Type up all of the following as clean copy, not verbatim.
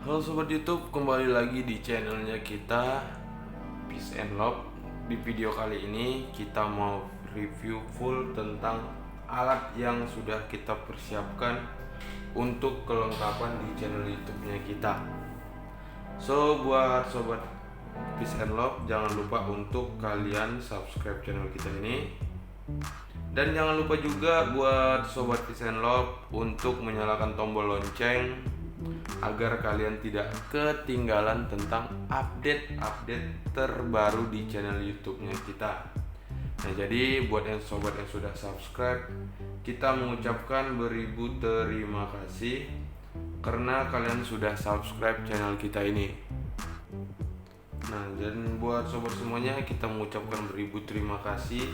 Halo Sobat YouTube, kembali lagi di channelnya kita Peace and Love. Di video kali ini kita mau review full tentang alat yang sudah kita persiapkan untuk kelengkapan di channel YouTube-nya kita. So buat Sobat Peace and Love, jangan lupa untuk kalian subscribe channel kita ini. Dan jangan lupa juga buat Sobat Peace and Love untuk menyalakan tombol lonceng agar kalian tidak ketinggalan tentang update-update terbaru di channel YouTube-nya kita. Nah, jadi buat yang sobat yang sudah subscribe, kita mengucapkan beribu terima kasih karena kalian sudah subscribe channel kita ini. Nah, dan buat sobat semuanya, kita mengucapkan beribu terima kasih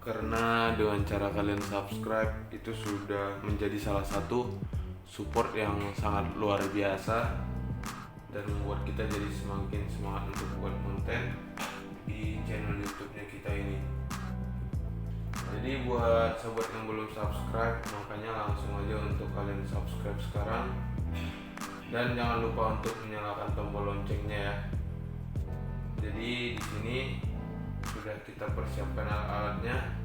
karena dengan cara kalian subscribe itu sudah menjadi salah satu support yang sangat luar biasa dan membuat kita jadi semakin semangat untuk buat konten di channel YouTube-nya kita ini. Jadi buat sobat yang belum subscribe, makanya langsung aja untuk kalian subscribe sekarang. Dan jangan lupa untuk menyalakan tombol loncengnya ya. Jadi di sini sudah kita persiapkan alat-alatnya.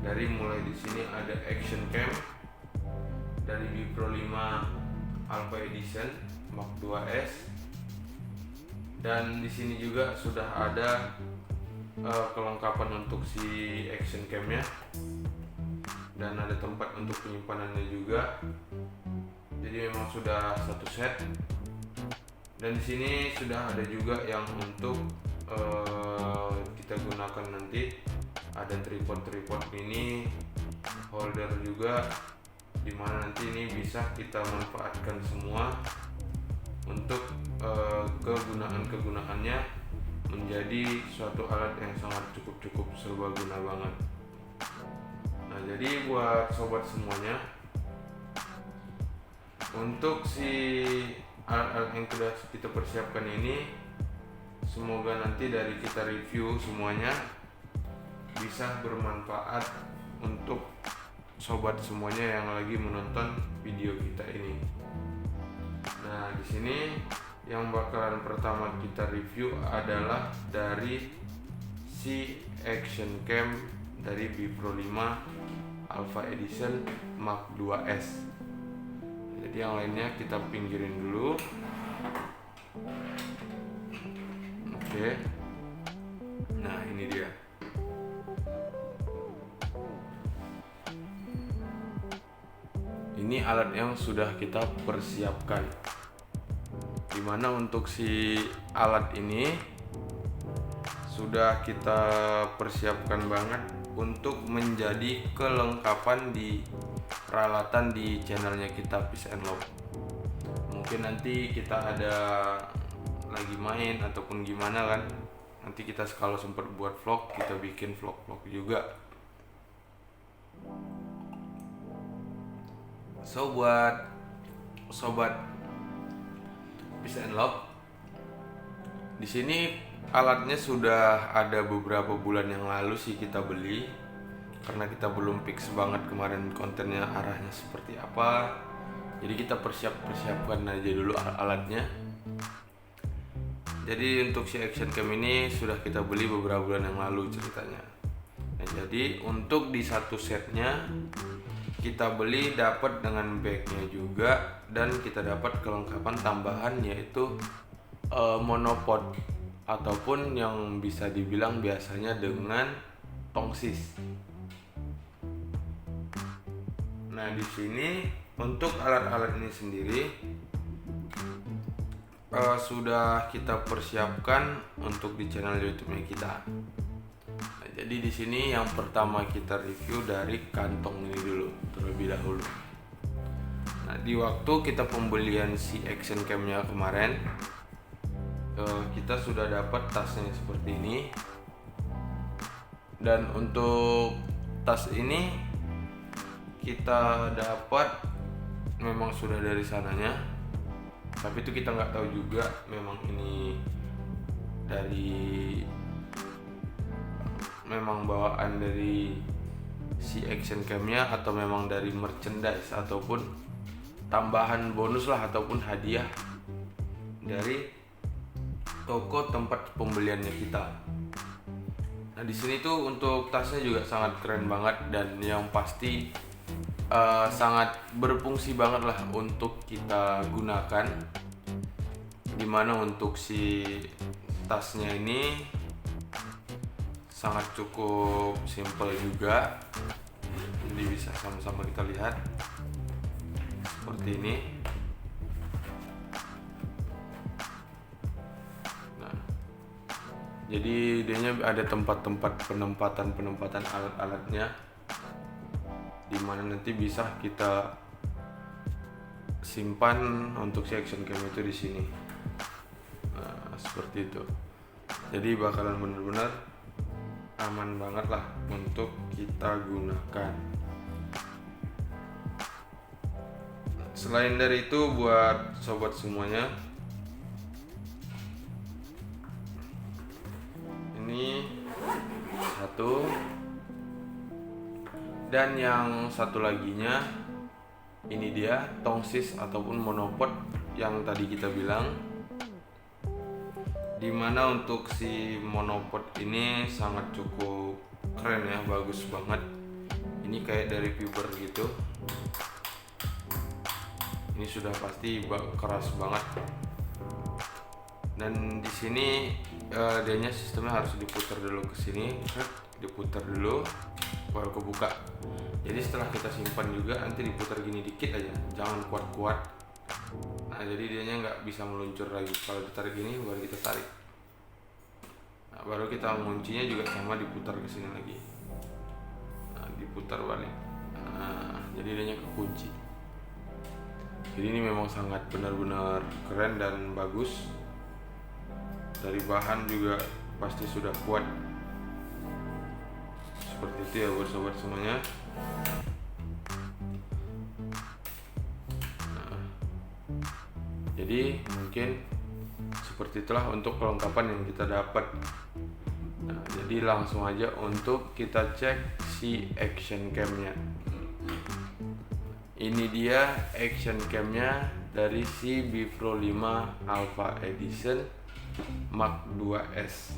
Dari mulai di sini ada action cam dari B Pro 5 Alpha Edition Mark 2S, dan di sini juga sudah ada kelengkapan untuk si action camnya, dan ada tempat untuk penyimpanannya juga. Jadi memang sudah satu set. Dan di sini sudah ada juga yang untuk kita gunakan nanti. Ada tripod mini, holder juga, dimana nanti ini bisa kita manfaatkan semua untuk kegunaannya menjadi suatu alat yang sangat cukup serbaguna banget. Nah, jadi buat sobat semuanya, untuk si alat-alat yang sudah kita persiapkan ini, semoga nanti dari kita review semuanya bisa bermanfaat untuk sobat semuanya yang lagi menonton video kita ini. Nah, di sini yang bakalan pertama kita review adalah dari si action cam dari B Pro 5 Alpha Edition Mark 2S. Jadi yang lainnya kita pinggirin dulu. Oke. Nah, ini dia. Ini alat yang sudah kita persiapkan, dimana untuk si alat ini sudah kita persiapkan banget untuk menjadi kelengkapan di peralatan di channelnya kita Peace and Love. Mungkin nanti kita ada lagi main ataupun gimana kan, nanti kita kalau sempat buat vlog, kita bikin vlog juga. So buat sobat Peace and Love, di sini alatnya sudah ada beberapa bulan yang lalu sih kita beli, karena kita belum fix banget kemarin kontennya arahnya seperti apa. Jadi kita persiapkan aja dulu alatnya. Jadi untuk si action cam ini sudah kita beli beberapa bulan yang lalu ceritanya. Nah, jadi untuk di satu setnya kita beli dapat dengan bagnya juga, dan kita dapat kelengkapan tambahan yaitu monopod ataupun yang bisa dibilang biasanya dengan tongsis. Nah, di sini untuk alat-alat ini sendiri sudah kita persiapkan untuk di channel YouTube-nya kita. Nah, jadi di sini yang pertama kita review dari kantong ini dulu terlebih dahulu. Nah, di waktu kita pembelian si action cam-nya kemarin, kita sudah dapat tasnya seperti ini. Dan untuk tas ini kita dapat memang sudah dari sananya, tapi itu kita nggak tahu juga memang ini memang bawaan dari si action cam-nya atau memang dari merchandise ataupun tambahan bonus lah ataupun hadiah dari toko tempat pembeliannya kita. Nah, di sini tuh untuk tasnya juga sangat keren banget, dan yang pasti sangat berfungsi banget lah untuk kita gunakan. Dimana untuk si tasnya ini sangat cukup simple juga, jadi bisa sama-sama kita lihat seperti ini. Nah, jadi dia ada tempat-tempat penempatan alat-alatnya, dimana nanti bisa kita simpan untuk si action cam itu di sini. Nah, seperti itu. Jadi bakalan bener-bener aman banget lah untuk kita gunakan. Selain dari itu, buat sobat semuanya, ini satu, dan yang satu laginya ini dia tongsis ataupun monopod yang tadi kita bilang. Dimana untuk si monopod ini sangat cukup keren ya, bagus banget. Ini kayak dari fiber gitu. Ini sudah pasti keras banget. Dan di sini dianya sistemnya harus diputar dulu ke sini, diputar dulu baru kebuka. Jadi setelah kita simpan juga nanti diputar gini dikit aja, jangan kuat-kuat. Nah, jadi dianya nggak bisa meluncur lagi. Kalau ditarik gini baru kita tarik. Nah, baru kita menguncinya juga sama, diputar ke sini lagi. Nah, diputar balik. Nah, jadi dianya kekunci. Jadi ini memang sangat benar-benar keren dan bagus. Dari bahan juga pasti sudah kuat. Seperti itu ya buat sobat semuanya. Jadi mungkin seperti itulah untuk kelengkapan yang kita dapat. Nah, jadi langsung aja untuk kita cek si action camnya. Ini dia action camnya dari si Bipro 5 Alpha Edition Mark 2S.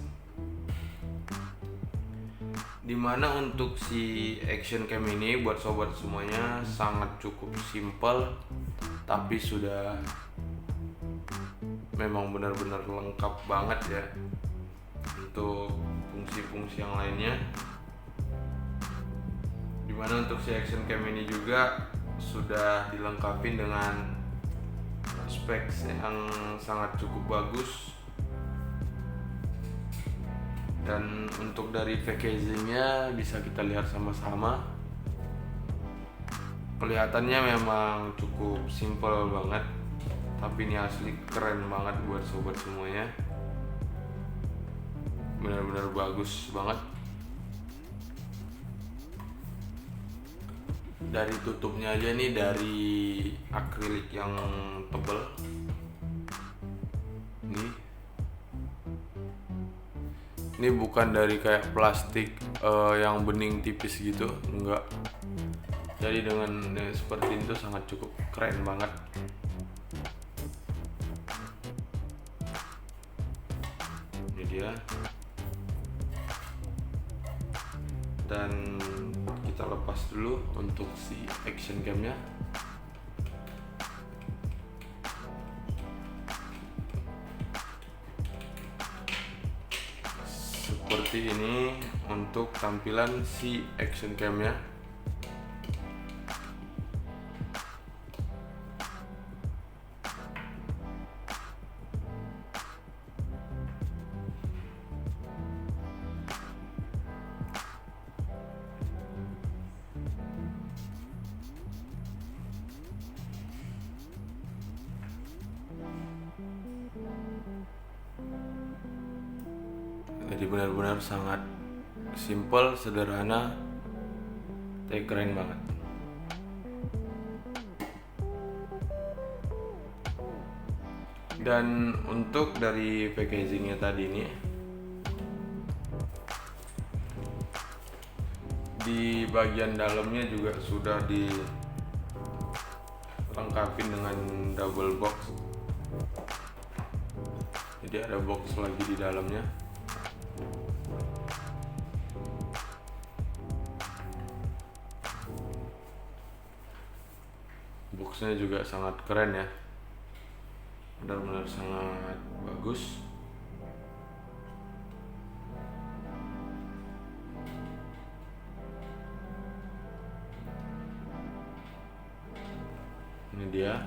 Dimana untuk si action cam ini buat sobat semuanya sangat cukup simple, tapi sudah memang benar-benar lengkap banget ya untuk fungsi-fungsi yang lainnya. Dimana untuk si action cam ini juga sudah dilengkapi dengan specs yang sangat cukup bagus. Dan untuk dari packagingnya bisa kita lihat sama-sama, kelihatannya memang cukup simple banget, tapi ini asli keren banget buat sobat semuanya. Benar-benar bagus banget. Dari tutupnya aja nih dari akrilik yang tebal. Ini bukan dari kayak plastik yang bening tipis gitu, enggak. Jadi dengan seperti itu sangat cukup keren banget. Ini dia. Dan kita lepas dulu untuk si action camnya. Seperti ini untuk tampilan si action camnya. Jadi benar-benar sangat simple, sederhana, tapi keren banget. Dan untuk dari packagingnya tadi ini, di bagian dalamnya juga sudah dilengkapi dengan double box. Jadi ada box lagi di dalamnya. Boxnya juga sangat keren ya, benar-benar sangat bagus. Ini dia,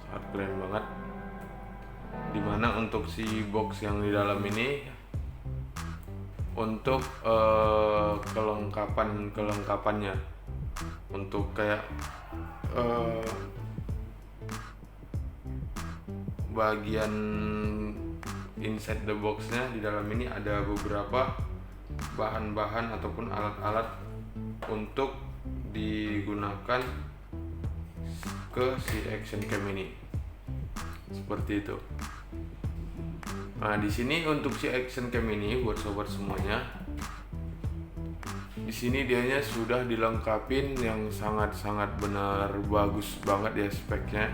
sangat keren banget. Dimana untuk si box yang di dalam ini untuk kelengkapannya, untuk kayak bagian inside the boxnya di dalam ini ada beberapa bahan-bahan ataupun alat-alat untuk digunakan ke si action cam ini, seperti itu. Nah, di sini untuk si action cam ini buat sobat semuanya, di sini dianya sudah dilengkapin yang sangat-sangat benar bagus banget ya speknya.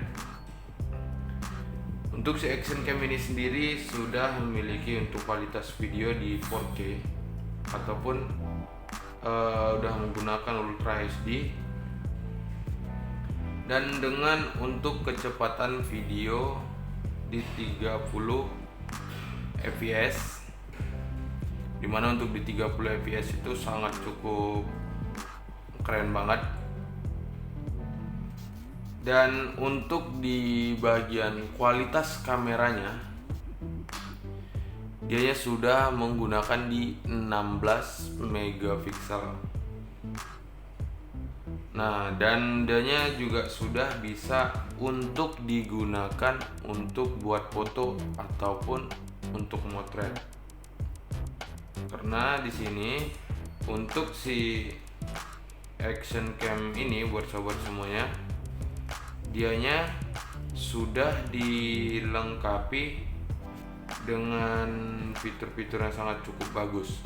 Untuk si action cam ini sendiri sudah memiliki untuk kualitas video di 4K ataupun udah menggunakan Ultra HD, dan dengan untuk kecepatan video di 30 fps, dimana untuk di 30 fps itu sangat cukup keren banget. Dan untuk di bagian kualitas kameranya, dianya sudah menggunakan di 16 megapiksel. Nah, dan dianya juga sudah bisa untuk digunakan untuk buat foto ataupun untuk motret. Karena di sini untuk si action cam ini buat sobat semuanya, dianya sudah dilengkapi dengan fitur-fitur yang sangat cukup bagus.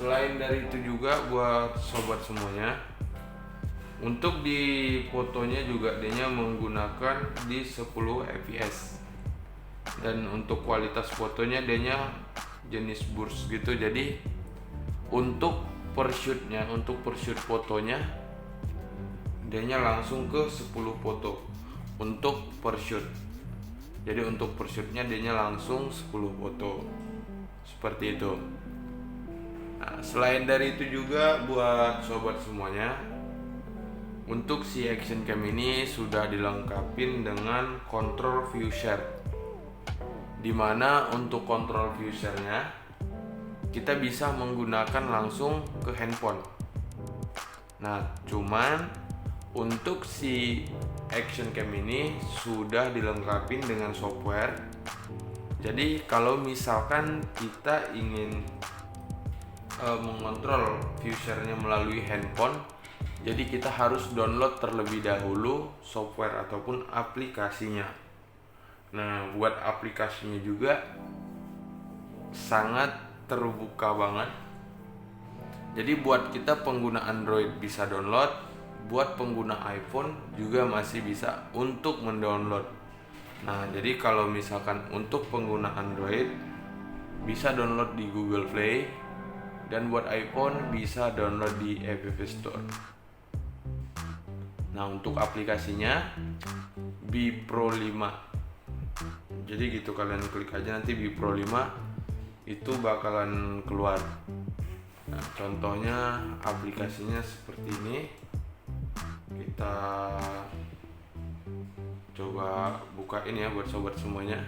Selain dari itu juga buat sobat semuanya, untuk di fotonya juga dia menggunakan di 10 fps, dan untuk kualitas fotonya dia jenis burst gitu. Jadi untuk per shoot fotonya dia langsung ke 10 foto untuk per shoot. Jadi untuk per shootnya dia langsung 10 foto, seperti itu. Nah, selain dari itu juga buat sobat semuanya, untuk si action cam ini sudah dilengkapi dengan control view share, dimana untuk control view share-nya kita bisa menggunakan langsung ke handphone. Nah, cuman untuk si action cam ini sudah dilengkapi dengan software. Jadi kalau misalkan kita ingin mengontrol view share-nya melalui handphone, jadi kita harus download terlebih dahulu software ataupun aplikasinya. Nah, buat aplikasinya juga sangat terbuka banget. Jadi buat kita pengguna Android bisa download, buat pengguna iPhone juga masih bisa untuk mendownload. Nah, jadi kalau misalkan untuk pengguna Android bisa download di Google Play, dan buat iPhone bisa download di App Store. Nah, untuk aplikasinya Bipro 5. Jadi gitu, kalian klik aja nanti Bipro 5 itu bakalan keluar. Nah, contohnya aplikasinya seperti ini. Kita coba bukain ya buat sobat semuanya.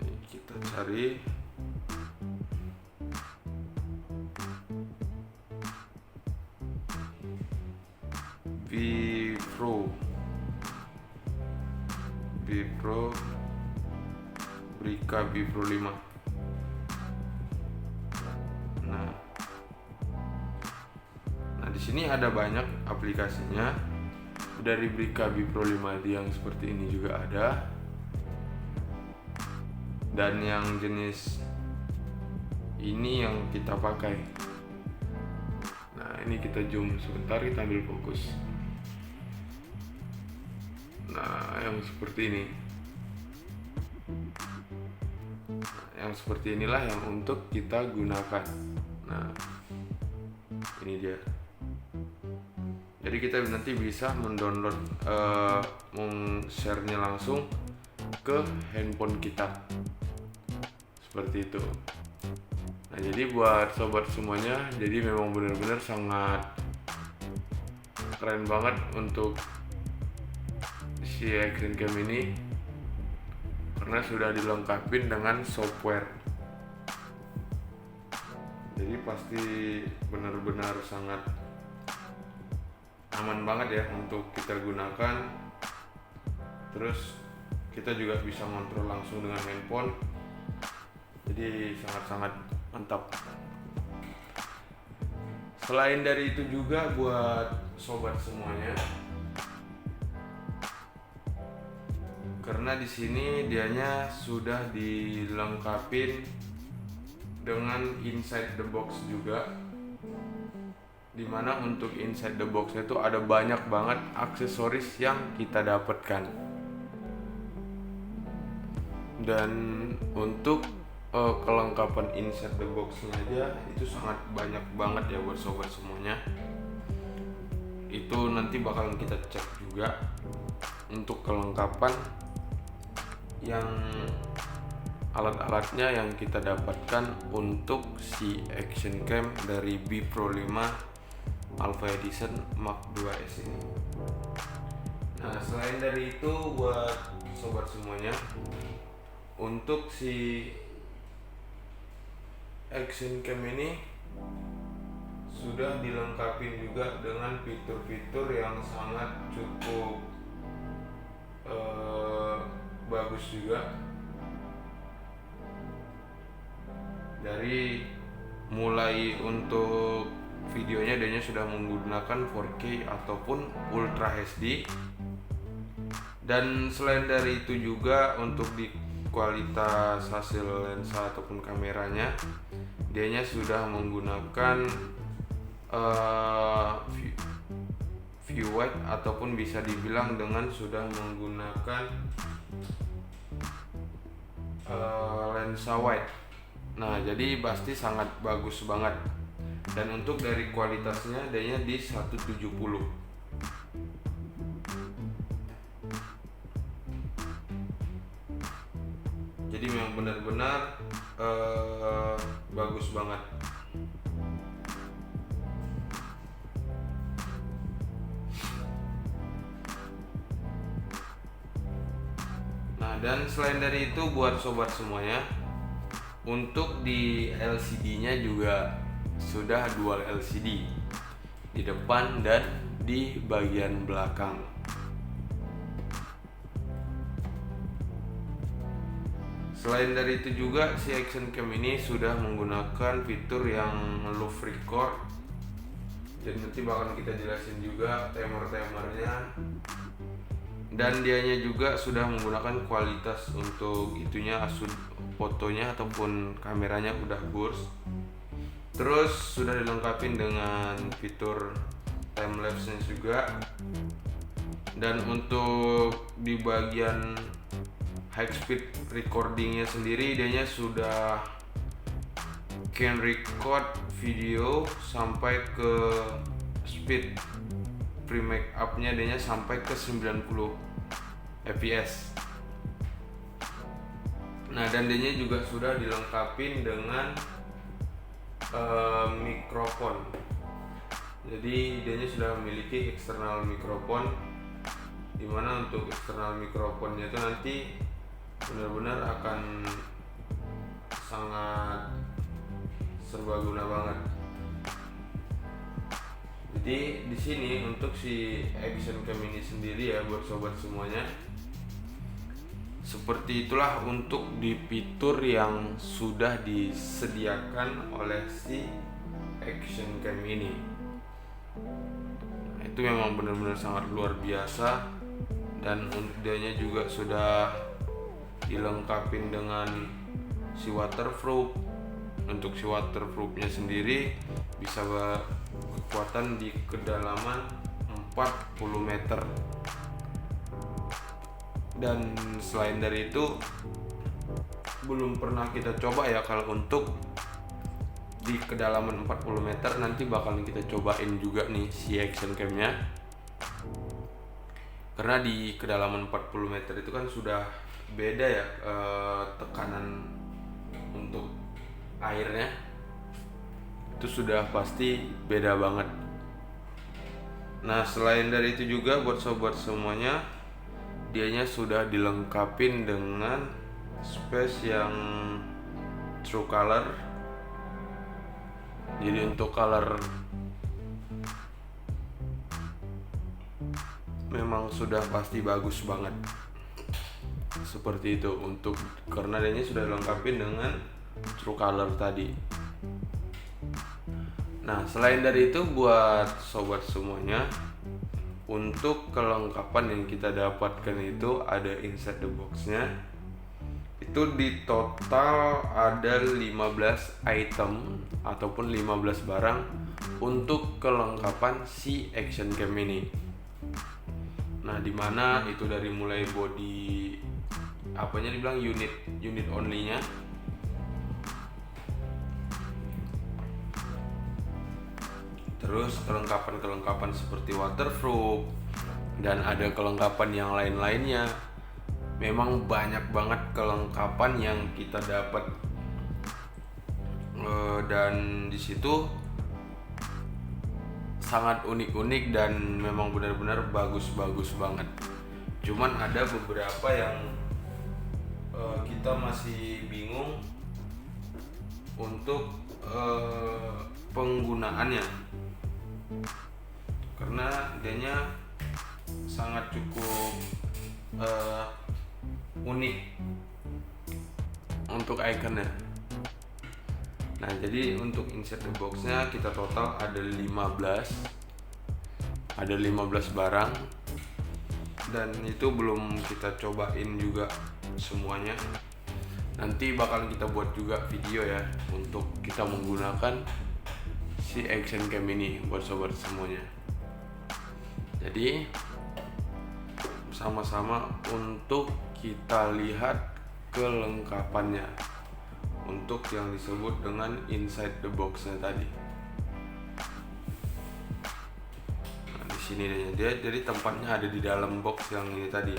Ini kita cari Bipro Brika Bipro 5. Nah, di sini ada banyak aplikasinya. Dari Brika Bipro 5 yang seperti ini juga ada. dan yang jenis ini yang kita pakai. Nah, ini kita zoom sebentar, kita ambil fokus. Nah, yang seperti ini. Nah, yang seperti inilah yang untuk kita gunakan. Nah, ini dia. Jadi kita nanti bisa mendownload, share-nya langsung ke handphone kita. Seperti itu. Nah, jadi buat sobat semuanya, jadi memang benar-benar sangat keren banget untuk si action cam ini, karena sudah dilengkapi dengan software. Jadi pasti benar-benar sangat aman banget ya untuk kita gunakan. Terus kita juga bisa kontrol langsung dengan handphone. Jadi sangat-sangat mantap. Selain dari itu juga buat sobat semuanya, karena di sini dianya sudah dilengkapin dengan inside the box juga, dimana untuk inside the box itu ada banyak banget aksesoris yang kita dapatkan. Dan untuk kelengkapan inside the box-nya aja itu sangat banyak banget ya buat sobat semuanya. Itu nanti bakalan kita cek juga untuk kelengkapan yang alat-alatnya yang kita dapatkan untuk si action cam dari B Pro 5 Alpha Edition Mark 2S ini. Nah, selain dari itu buat sobat semuanya, untuk si action cam ini sudah dilengkapi juga dengan fitur-fitur yang sangat cukup bagus juga. Dari mulai untuk videonya dia sudah menggunakan 4K ataupun Ultra HD. Dan selain dari itu juga untuk di kualitas hasil lensa ataupun kameranya, dianya sudah menggunakan view wide ataupun bisa dibilang dengan sudah menggunakan lensa wide. Nah, jadi pasti sangat bagus banget. Dan untuk dari kualitasnya dianya di 170. Jadi memang benar-benar bagus banget. Nah, dan selain dari itu buat sobat semuanya, untuk di LCD-nya juga sudah dual LCD di depan dan di bagian belakang. Selain dari itu juga si action cam ini sudah menggunakan fitur yang loop record. Jadi nanti bakal kita jelasin juga timer-timernya. Dan dianya juga sudah menggunakan kualitas untuk itunya, fotonya ataupun kameranya udah burst. Terus sudah dilengkapi dengan fitur time lapse-nya juga. Dan untuk di bagian high speed recordingnya sendiri, dianya sudah can record video sampai ke speed pre-make up-nya dianya sampai ke 90 fps. Nah, dan dianya juga sudah dilengkapi dengan mikrofon. Jadi dianya sudah memiliki eksternal mikrofon, dimana untuk eksternal mikrofonnya itu nanti benar-benar akan sangat serbaguna banget. Jadi di sini untuk si action cam ini sendiri ya buat sobat semuanya, seperti itulah untuk di fitur yang sudah disediakan oleh si action cam ini. Itu memang benar-benar sangat luar biasa. Dan untuknya juga sudah dilengkapi dengan si waterproof. Untuk si waterproofnya sendiri bisa kekuatan di kedalaman 40 meter. Dan selain dari itu belum pernah kita coba ya kalau untuk di kedalaman 40 meter. Nanti bakalan kita cobain juga nih si action camnya, karena di kedalaman 40 meter itu kan sudah beda ya tekanan untuk airnya, itu sudah pasti beda banget. Nah selain dari itu juga buat sobat semuanya, dianya sudah dilengkapin dengan space yang true color. Jadi untuk color memang sudah pasti bagus banget seperti itu, untuk karena dianya sudah dilengkapin dengan true color tadi. Nah selain dari itu buat sobat semuanya, untuk kelengkapan yang kita dapatkan itu ada inside the box-nya. Itu di total ada 15 item ataupun 15 barang untuk kelengkapan si action cam ini. Nah dimana itu dari mulai body apanya dibilang unit only-nya, terus kelengkapan seperti waterproof, dan ada kelengkapan yang lain-lainnya. Memang banyak banget kelengkapan yang kita dapat, dan di situ sangat unik-unik dan memang benar-benar bagus-bagus banget. Cuman ada beberapa yang kita masih bingung untuk penggunaannya, karena dianya sangat cukup unik untuk ikonnya. Nah jadi untuk insert the box-nya kita total ada 15 barang, dan itu belum kita cobain juga semuanya. Nanti bakalan kita buat juga video ya untuk kita menggunakan si action cam ini buat sobat semuanya. Jadi sama-sama untuk kita lihat kelengkapannya untuk yang disebut dengan inside the box-nya tadi. Nah, di sini dia jadi tempatnya ada di dalam box yang ini tadi.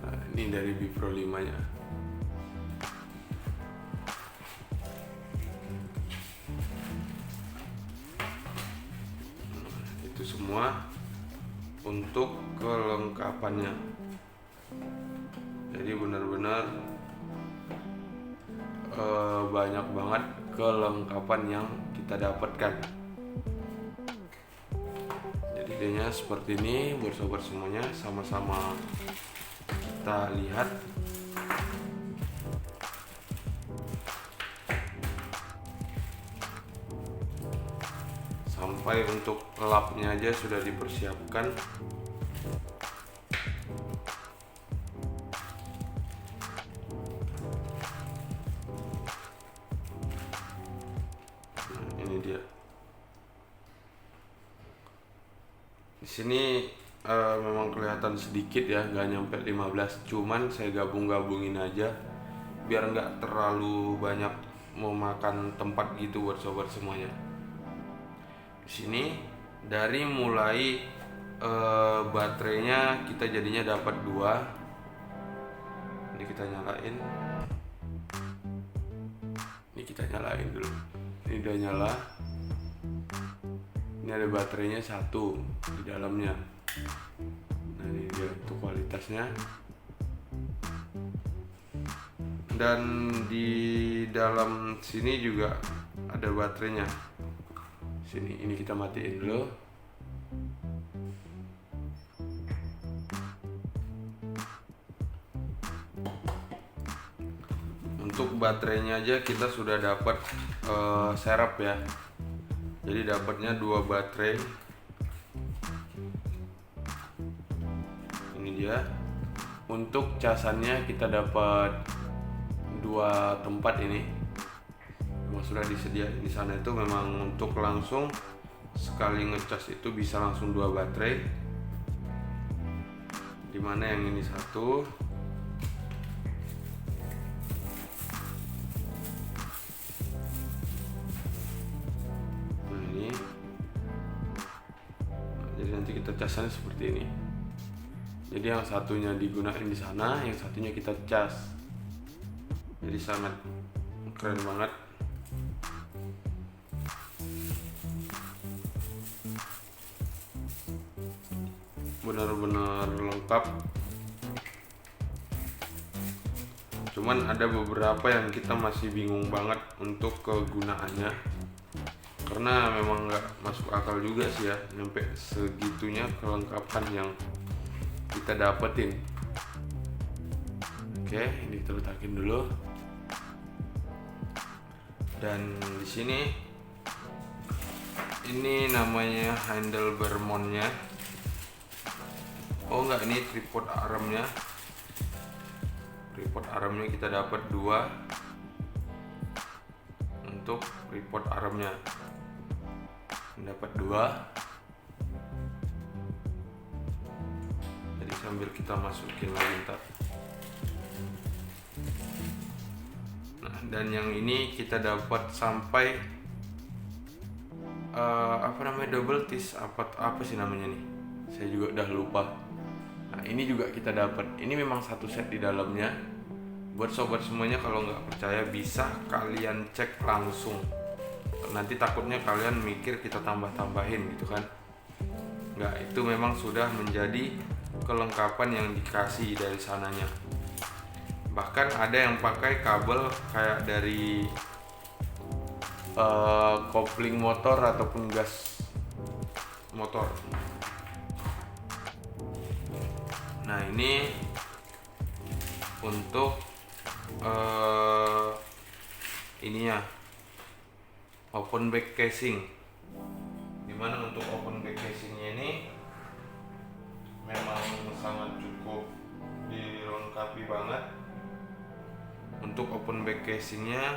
Nah, ini dari Bipro 5-nya. Itu semua untuk kelengkapannya. Jadi benar-benar banyak banget kelengkapan yang kita dapatkan. Jadi dia seperti ini buat sobat semuanya, sama-sama kita lihat. Sampai untuk lapnya aja sudah dipersiapkan. Nah, ini dia. Di sini memang kelihatan sedikit ya, nggak nyampe 15, cuman saya gabungin aja biar nggak terlalu banyak memakan tempat gitu buat sobat semuanya. Di sini dari mulai baterainya kita jadinya dapat 2. Ini kita nyalain. Ini kita nyalain dulu. Ini udah nyala. Ini ada baterainya 1 di dalamnya. Nah ini dia untuk kualitasnya. Dan di dalam sini juga ada baterainya. Sini, ini kita matiin dulu. Untuk baterainya aja kita sudah dapat serep ya. Jadi dapatnya 2 baterai. Ini dia. Untuk casannya kita dapat 2 dua tempat ini memang sudah disediakan di sana. Itu memang untuk langsung sekali ngecas itu bisa langsung 2 baterai, dimana yang ini satu. Nah ini, jadi nanti kita casannya seperti ini. Jadi yang satunya digunakan di sana, yang satunya kita cas. Jadi sangat keren banget. Benar-benar lengkap. Cuman ada beberapa yang kita masih bingung banget untuk kegunaannya, karena memang nggak masuk akal juga sih ya nyampe segitunya kelengkapan yang kita dapetin. Oke, ini kita letakin dulu. Dan di sini ini namanya handlebar mountnya. Oh enggak, ini tripod armnya. Tripod armnya kita dapat 2. Untuk tripod armnya dapat 2. Sambil kita masukin lagi ntar. Nah, dan yang ini kita dapat sampai apa namanya, double tis, apa sih namanya nih, saya juga udah lupa. Nah ini juga kita dapat. Ini memang satu set di dalamnya. Buat sobat semuanya, kalau nggak percaya bisa kalian cek langsung. Nanti takutnya kalian mikir kita tambah-tambahin gitu kan. Nggak, itu memang sudah menjadi kelengkapan yang dikasih dari sananya. Bahkan ada yang pakai kabel kayak dari kopling motor ataupun gas motor. Nah ini untuk ininya open back casing, dimana untuk open back casingnya ini memang sangat cukup dilengkapi banget. Untuk open back casingnya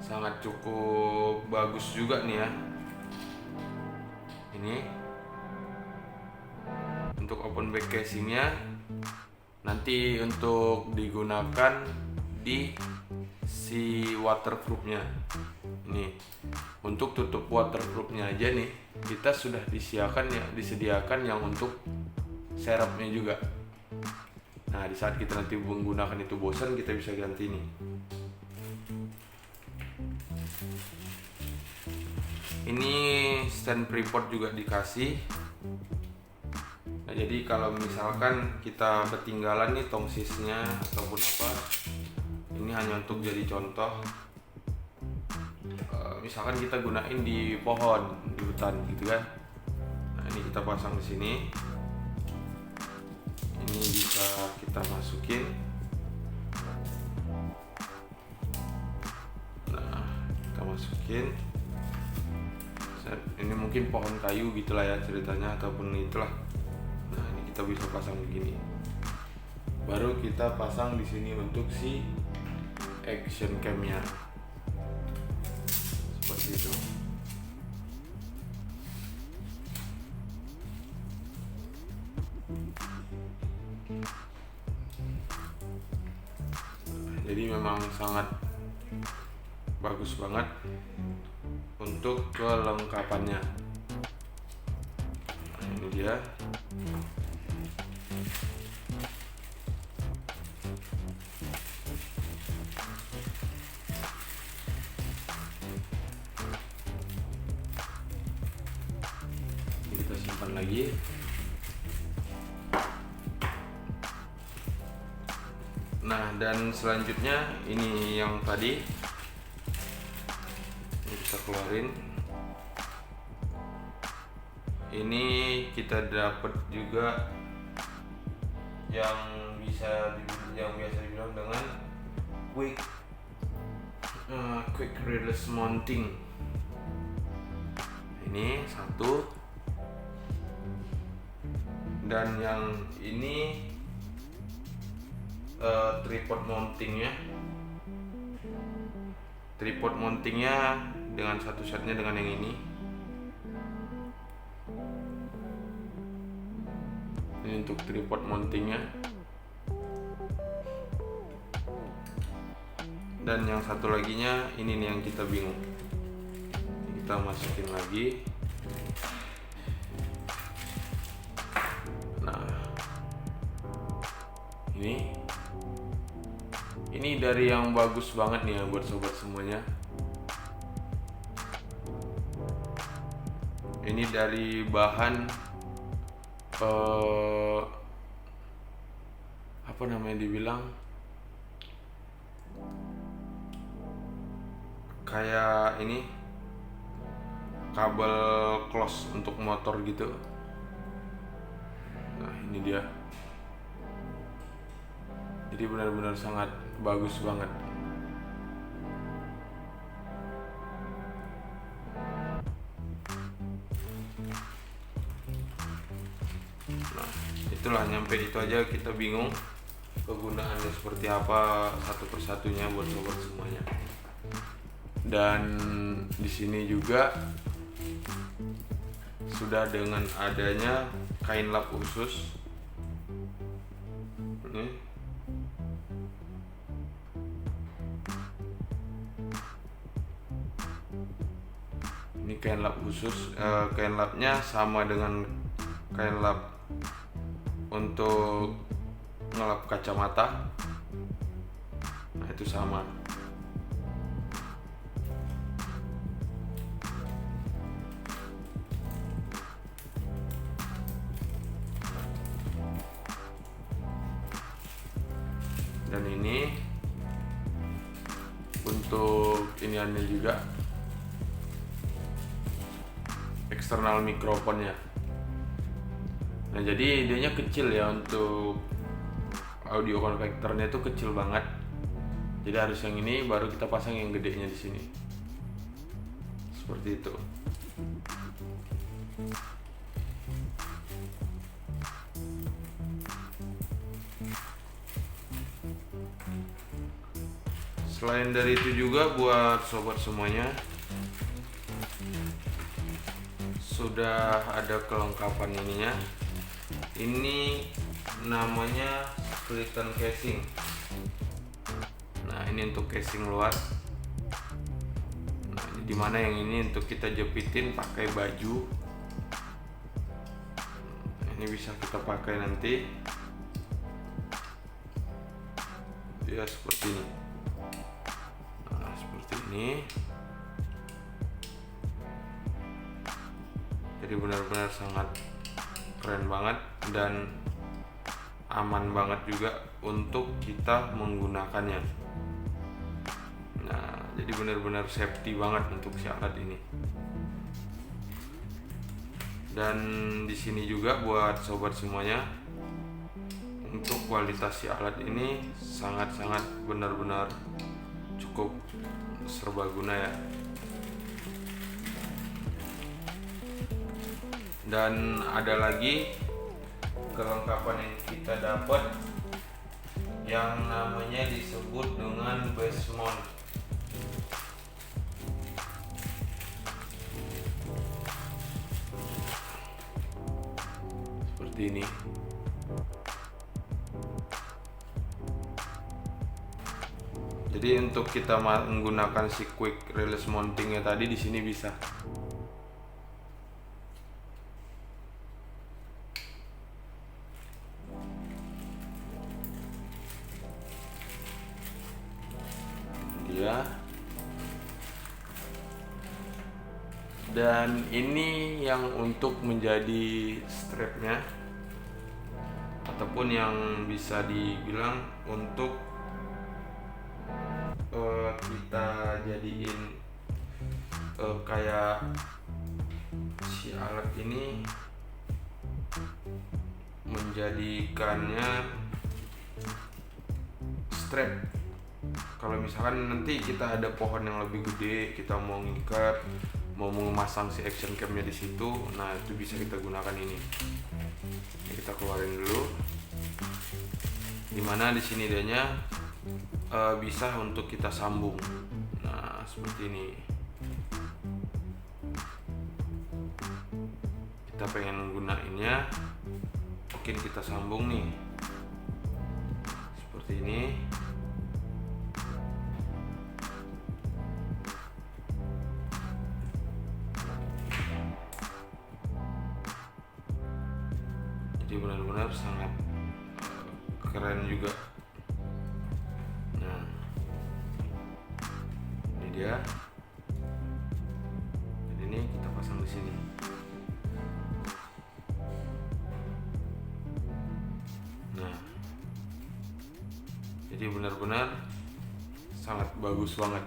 sangat cukup bagus juga nih ya. Ini untuk open back casingnya nanti untuk digunakan di si waterproofnya. Ini untuk tutup waterproofnya aja nih, kita sudah disediakan yang untuk serepnya juga. Nah di saat kita nanti menggunakan itu bosan, kita bisa ganti nih. Ini stand tripod juga dikasih. Nah jadi kalau misalkan kita ketinggalan nih tongsisnya ataupun apa, ini hanya untuk jadi contoh. Misalkan kita gunain di pohon, di hutan gitu kan. Nah ini kita pasang di sini. Ini bisa kita masukin. Nah kita masukin. Ini mungkin pohon kayu gitulah ya ceritanya, ataupun itulah. Nah ini kita bisa pasang begini. Baru kita pasang di sini untuk si action cam-nya. Seperti itu. Jadi memang sangat bagus banget untuk kelengkapannya. Nah, ini dia. Ini kita simpan lagi. Nah, dan selanjutnya ini yang tadi ini kita keluarin. Ini kita dapat juga yang biasa dibilang dengan quick release mounting. Ini satu, dan yang ini tripod mountingnya. Tripod mountingnya dengan satu setnya dengan yang ini. Ini untuk tripod mountingnya. Dan yang satu laginya ini nih yang kita bingung. Kita masukin lagi. Nah, ini dari yang bagus banget nih ya buat sobat semuanya. Ini dari bahan apa namanya dibilang, kayak ini kabel close untuk motor gitu. Nah ini dia, jadi benar-benar sangat bagus banget. Nah itulah, nyampe itu aja kita bingung kegunaannya seperti apa satu persatunya buat sobat semuanya. Dan di sini juga sudah dengan adanya kain lap khusus. Ini kain lap khusus, kain lapnya sama dengan kain lap untuk ngelap kacamata. Nah itu sama. Dan ini untuk iniannya juga, eksternal mikrofonnya. Nah jadi idenya kecil ya, untuk audio konvektornya itu kecil banget. Jadi harus yang ini, baru kita pasang yang gedenya di sini. Seperti itu. Selain dari itu juga buat sobat semuanya, sudah ada kelengkapan ininya. Ini namanya skeleton casing. Nah ini untuk casing luar. Nah dimana yang ini untuk kita jepitin pakai baju. Ini bisa kita pakai nanti ya seperti ini. Nah seperti ini. Jadi benar-benar sangat keren banget dan aman banget juga untuk kita menggunakannya. Nah jadi benar-benar safety banget untuk si alat ini. Dan di sini juga buat sobat semuanya, untuk kualitas si alat ini sangat-sangat benar-benar cukup serbaguna ya. Dan ada lagi kelengkapan yang kita dapat yang namanya disebut dengan base mount. Seperti ini. Jadi untuk kita menggunakan si quick release mountingnya tadi di sini bisa. Ya. Dan ini yang untuk menjadi strapnya, ataupun yang bisa dibilang untuk kita jadiin kayak si alat ini, menjadikannya strap. Kalau misalkan nanti kita ada pohon yang lebih gede, kita mau ngikat, mau memasang si action camnya di situ, nah itu bisa kita gunakan ini. Kita keluarin dulu. Dimana di sini dianya bisa untuk kita sambung. Nah, seperti ini. Kita pengen menggunainnya, mungkin kita sambung nih seperti ini. Jadi benar-benar sangat keren juga. Nah, ini dia. Dan ini kita pasang di sini. Nah, jadi benar-benar sangat bagus banget.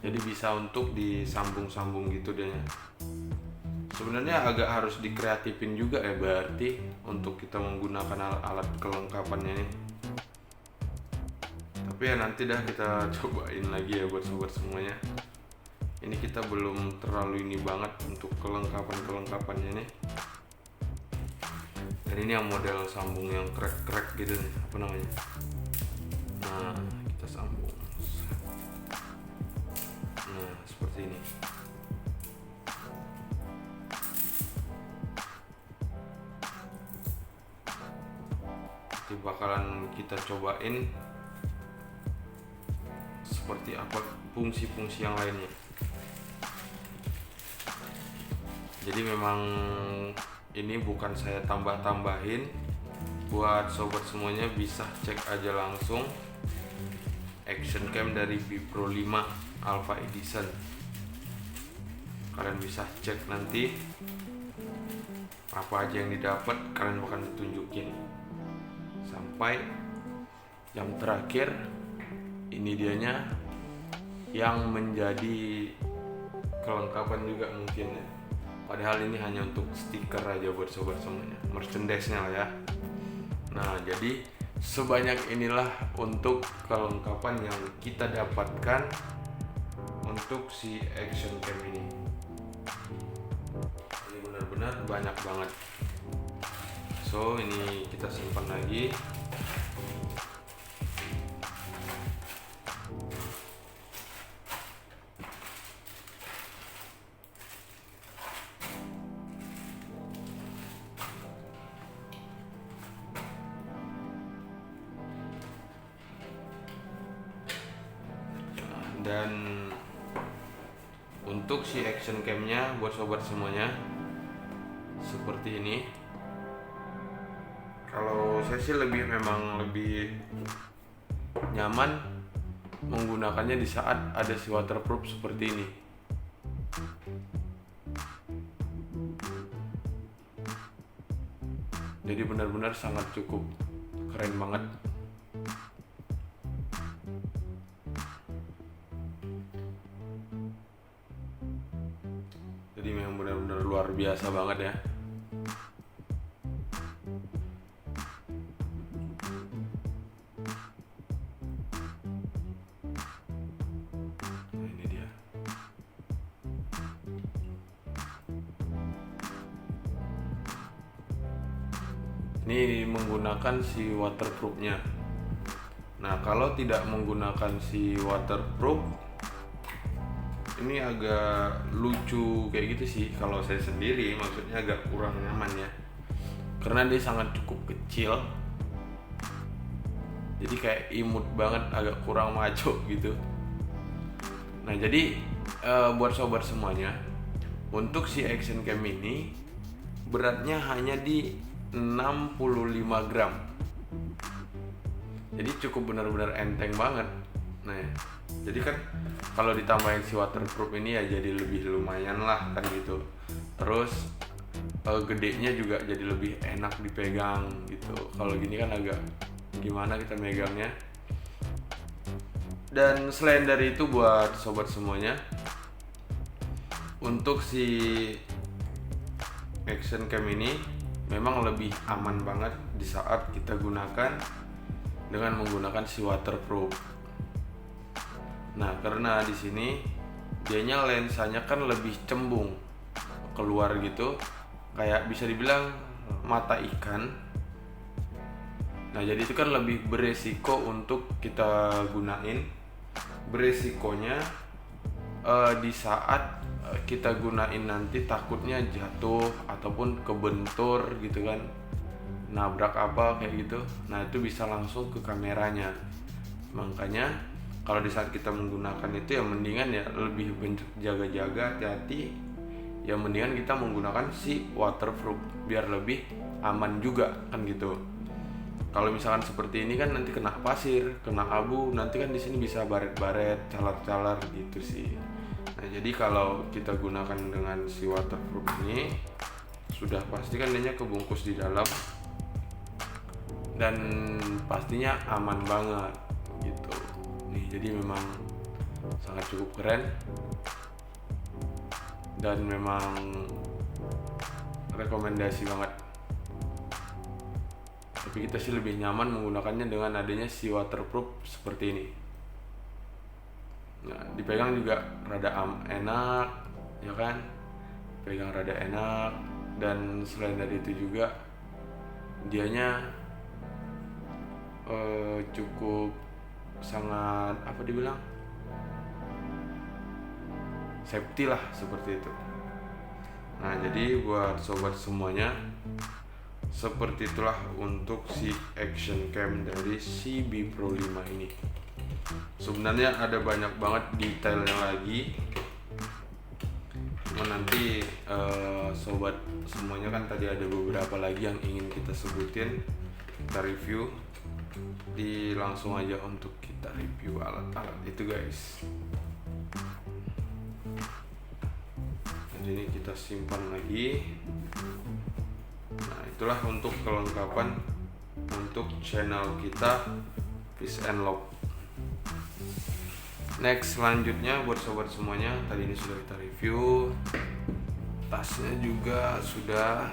Jadi bisa untuk disambung-sambung gitu deh. Sebenarnya agak harus dikreatifin juga ya berarti untuk kita menggunakan alat kelengkapannya nih. Tapi ya nanti dah kita cobain lagi ya buat sobat semuanya. Ini kita belum terlalu ini banget untuk kelengkapannya nih. Dan ini yang model sambung yang krek-krek gitu nih, apa namanya? Nah, kita sambung. Nah, seperti ini. Nanti bakalan kita cobain seperti apa fungsi-fungsi yang lainnya. Jadi memang ini bukan saya tambah-tambahin, buat sobat semuanya bisa cek aja langsung action cam dari Bipro 5 Alpha Edition. Kalian bisa cek nanti apa aja yang didapat, kalian bakal ditunjukin sampai yang terakhir. Ini dianya yang menjadi kelengkapan juga mungkin ya. Padahal ini hanya untuk stiker aja buat sobat semuanya, merchandise-nya lah ya. Nah, jadi sebanyak inilah untuk kelengkapan yang kita dapatkan untuk si action cam ini. Ini benar-benar banyak banget. So, ini kita simpan lagi. Dan untuk si action camnya buat sobat semuanya seperti ini. Kalau saya sih memang lebih nyaman menggunakannya di saat ada si waterproof seperti ini. Jadi benar-benar sangat cukup keren banget. Jadi memang benar-benar luar biasa banget ya. Nah, ini dia. Ini menggunakan si waterproofnya. Nah, kalau tidak menggunakan si waterproof, ini agak lucu kayak gitu sih kalau saya sendiri, maksudnya agak kurang nyaman ya, karena dia sangat cukup kecil, jadi kayak imut banget, agak kurang maco gitu. Nah, jadi buat sobat semuanya, untuk si action cam ini beratnya hanya di 65 gram, jadi cukup benar-benar enteng banget. Nah, jadi kan kalau ditambahin si waterproof ini ya jadi lebih lumayan lah kan gitu. Terus gedenya juga jadi lebih enak dipegang gitu. Kalau gini kan agak gimana kita megangnya. Dan selain dari itu buat sobat semuanya, untuk si action cam ini memang lebih aman banget di saat kita gunakan dengan menggunakan si waterproof. Nah, karena di sini dianya lensanya kan lebih cembung keluar gitu, kayak bisa dibilang mata ikan. Nah jadi itu kan lebih beresiko untuk kita gunain. Beresikonya di saat kita gunain nanti takutnya jatuh ataupun kebentur gitu kan, nabrak apa kayak gitu. Nah itu bisa langsung ke kameranya. Makanya kalau di saat kita menggunakan itu ya mendingan ya lebih jaga-jaga, hati-hati. Ya mendingan kita menggunakan si waterproof biar lebih aman juga kan gitu. Kalau misalkan seperti ini kan nanti kena pasir, kena abu, nanti kan di sini bisa baret-baret, calar-calar gitu sih. Nah jadi kalau kita gunakan dengan si waterproof ini sudah pasti kan dia kebungkus di dalam dan pastinya aman banget gitu nih. Jadi memang sangat cukup keren dan memang rekomendasi banget. Tapi kita sih lebih nyaman menggunakannya dengan adanya si waterproof seperti ini. Nah, dipegang juga rada enak ya kan, pegang rada enak. Dan selain dari itu juga dianya cukup sangat apa dibilang safety lah seperti itu. Nah jadi buat sobat semuanya, seperti itulah untuk si action cam dari si B Pro 5 ini. Sebenarnya ada banyak banget detailnya lagi, cuma nanti sobat semuanya kan tadi ada beberapa lagi yang ingin kita sebutin, kita review. Langsung aja untuk kita review alat-alat itu guys. Jadi ini kita simpan lagi. Nah itulah untuk kelengkapan untuk channel kita Peace and Love. Next selanjutnya buat sobat semuanya, tadi ini sudah kita review, tasnya juga sudah.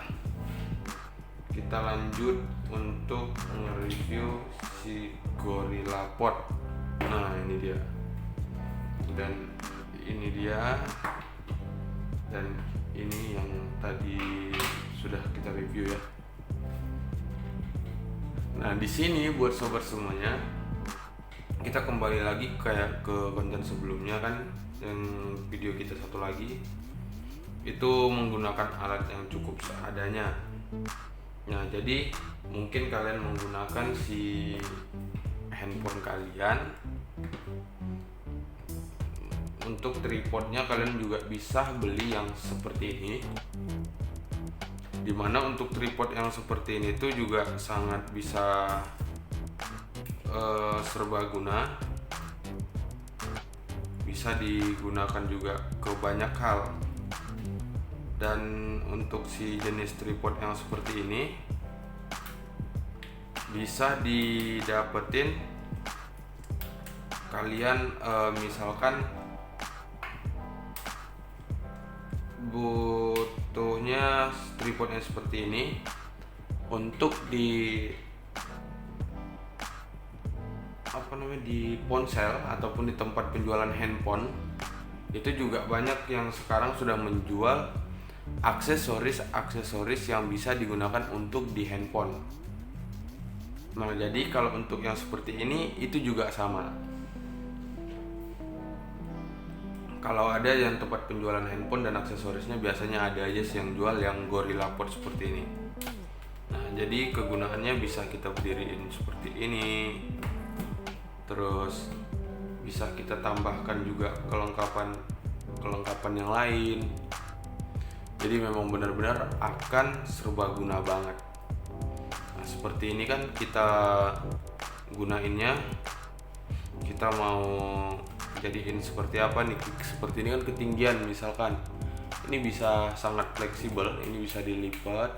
Kita lanjut untuk nge-review si Gorilla Pod. Nah ini dia, dan ini dia, dan ini yang tadi sudah kita review ya. Nah di sini buat sobat semuanya, kita kembali lagi kayak ke konten sebelumnya kan, yang video kita satu lagi itu menggunakan alat yang cukup seadanya. Nah jadi mungkin kalian menggunakan si handphone kalian. Untuk tripodnya kalian juga bisa beli yang seperti ini, dimana untuk tripod yang seperti ini tuh juga sangat bisa serbaguna, bisa digunakan juga ke banyak hal. Dan untuk si jenis tripod yang seperti ini bisa didapetin kalian misalkan butuhnya tripod yang seperti ini untuk di ponsel ataupun di tempat penjualan handphone. Itu juga banyak yang sekarang sudah menjual aksesoris yang bisa digunakan untuk di handphone. Nah jadi kalau untuk yang seperti ini itu juga sama. Kalau ada yang tempat penjualan handphone dan aksesorisnya biasanya ada aja sih yang jual yang Gorilla Pod seperti ini. Nah jadi kegunaannya bisa kita berdiriin seperti ini, terus bisa kita tambahkan juga kelengkapan yang lain. Jadi memang benar-benar akan serbaguna banget. Nah seperti ini kan kita gunainnya, kita mau jadiin seperti apa nih, seperti ini kan ketinggian misalkan, ini bisa sangat fleksibel, ini bisa dilipat.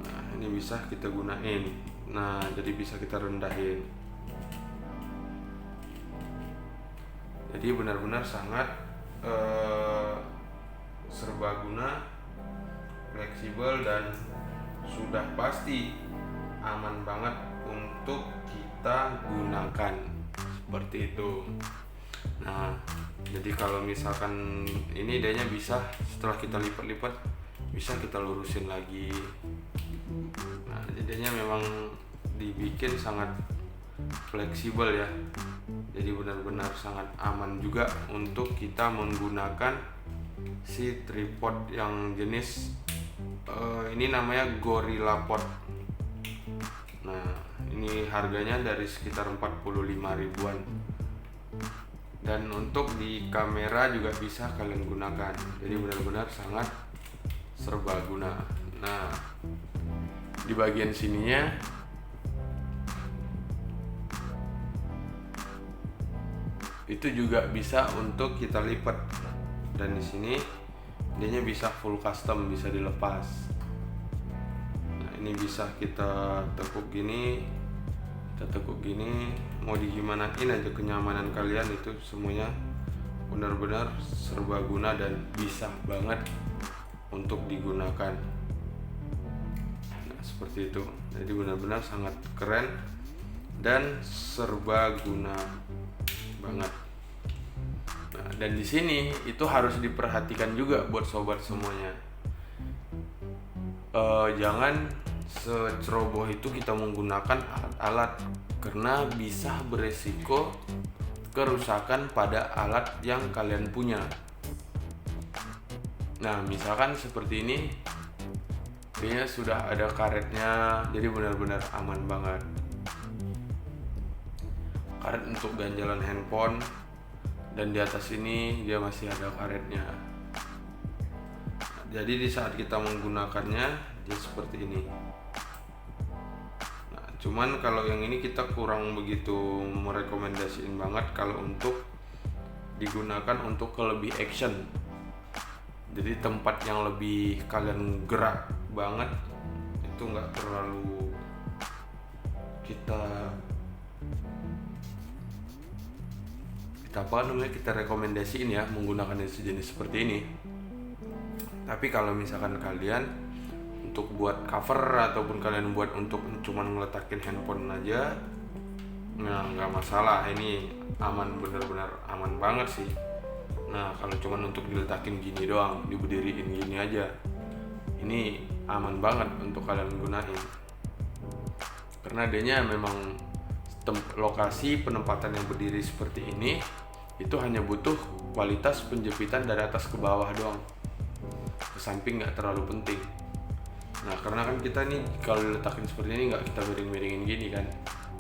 Nah ini bisa kita gunain, nah jadi bisa kita rendahin. Jadi benar-benar sangat serbaguna, fleksibel, dan sudah pasti aman banget untuk kita gunakan seperti itu. Nah jadi kalau misalkan ini idenya bisa setelah kita lipat-lipat bisa kita lurusin lagi. Nah, jadinya memang dibikin sangat fleksibel ya, jadi benar-benar sangat aman juga untuk kita menggunakan si tripod yang jenis ini namanya Gorilla Pod. Nah, ini harganya dari sekitar 45 ribuan, dan untuk di kamera juga bisa kalian gunakan, jadi benar-benar sangat serbaguna. Nah, di bagian sininya itu juga bisa untuk kita lipat, dan di sini dia bisa full custom, bisa dilepas. Nah, ini bisa kita tekuk gini, mau digimanain aja kenyamanan kalian, itu semuanya benar-benar serbaguna dan bisa banget untuk digunakan. Nah, seperti itu, jadi benar-benar sangat keren dan serbaguna banget. Nah, dan di sini itu harus diperhatikan juga buat sobat semuanya. Jangan seceroboh itu kita menggunakan alat-alat, karena bisa beresiko kerusakan pada alat yang kalian punya. Nah, misalkan seperti ini, dia sudah ada karetnya, jadi benar-benar aman banget. Karet untuk ganjalan handphone, dan di atas ini dia masih ada karetnya. Jadi di saat kita menggunakannya dia seperti ini. Nah, cuman kalau yang ini kita kurang begitu merekomendasiin banget kalau untuk digunakan untuk lebih action. Jadi tempat yang lebih kalian gerak banget itu nggak terlalu kita kita rekomendasiin ya menggunakan sejenis seperti ini. Tapi kalau misalkan kalian untuk buat cover ataupun kalian buat untuk cuman ngeletakin handphone aja, nah nggak masalah, ini aman, bener-bener aman banget sih. Nah, kalau cuman untuk diletakin gini doang, diberdiriin gini aja, ini aman banget untuk kalian gunain, karena adanya memang lokasi penempatan yang berdiri seperti ini itu hanya butuh kualitas penjepitan dari atas ke bawah doang, ke samping nggak terlalu penting. Nah, karena kan kita nih kalau diletakin seperti ini nggak kita miring-miringin gini kan,